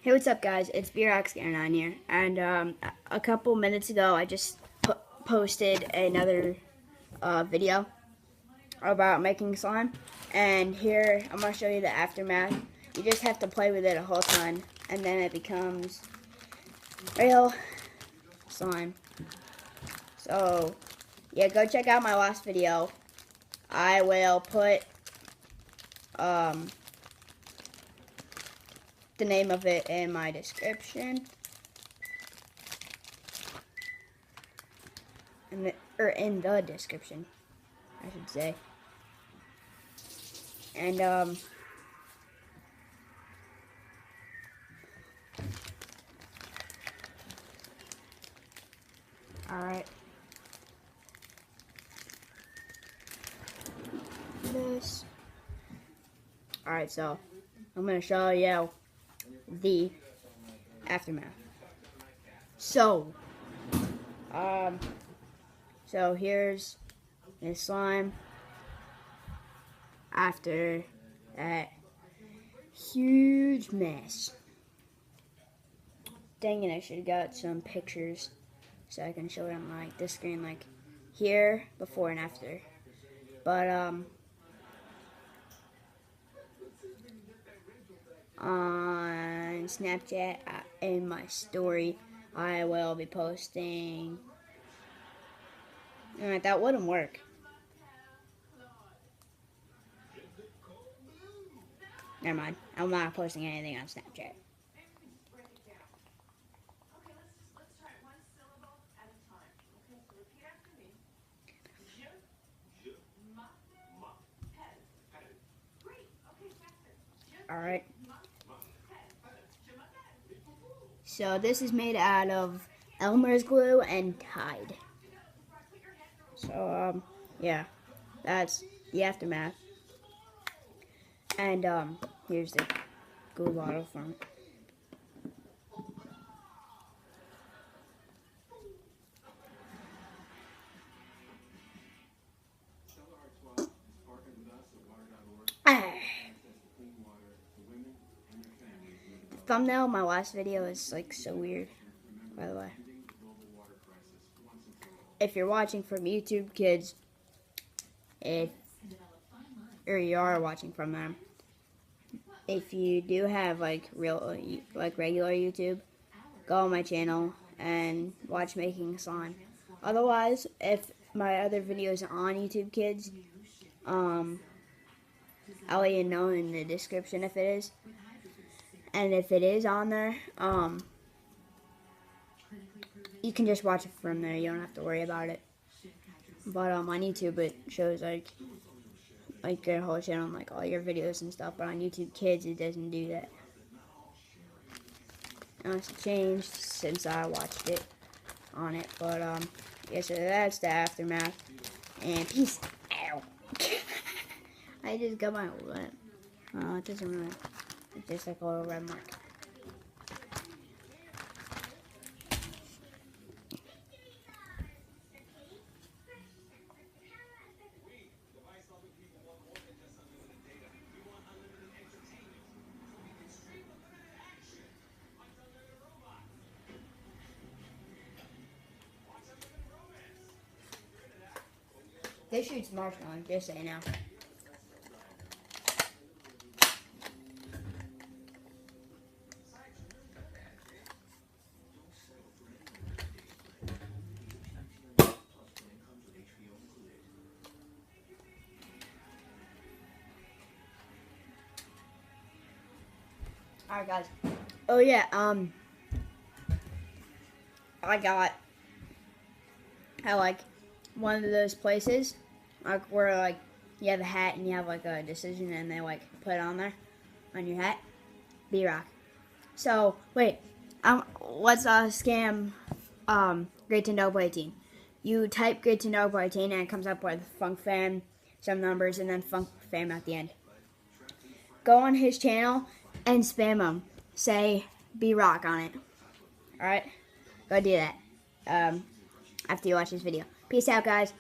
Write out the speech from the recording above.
Hey, what's up, guys? It's BRoxScanner9 here, and a couple minutes ago, I just posted another video about making slime, and here I'm gonna show you the aftermath. You just have to play with it a whole ton, and then it becomes real slime. So, yeah, go check out my last video. I will put the name of it in my description, or in the description, I should say. And alright, this. Alright, so I'm gonna show you the aftermath. So here's the slime after that huge mess. Dang it, I should have got some pictures so I can show it on like this screen, like here, before and after. But on Snapchat in my story, I will be posting. Alright, that wouldn't work. Never mind. I'm not posting anything on Snapchat. Alright. So this is made out of Elmer's glue and Tide. So yeah, that's the aftermath. And here's the glue bottle from it. The thumbnail of my last video is like so weird, by the way. If you're watching from YouTube Kids, or you are watching from them, if you do have like regular YouTube, go on my channel and watch Making Slime. Otherwise, if my other videos are on YouTube Kids, I'll let you know in the description if it is. And if it is on there, you can just watch it from there. You don't have to worry about it. But on YouTube, it shows like your whole channel, like all your videos and stuff. But on YouTube Kids, it doesn't do that. Now it's changed since I watched it on it. But yeah, so that's the aftermath. And peace out. I just got my lip. Oh, it doesn't really. It's just like a little red mark. This shoots marshmallow, just say now. Alright, guys. Oh yeah, I like one of those places, like where like you have a hat and you have like a decision and they like put it on there on your hat. BRock. So wait, let's scam Great to Know Boy Team. You type Great to Know Boy Team and it comes up with Funk Fam, some numbers, and then Funk Fam at the end. Go on his channel and spam him. Say BRock on it. Alright? Go do that. After you watch this video. Peace out, guys.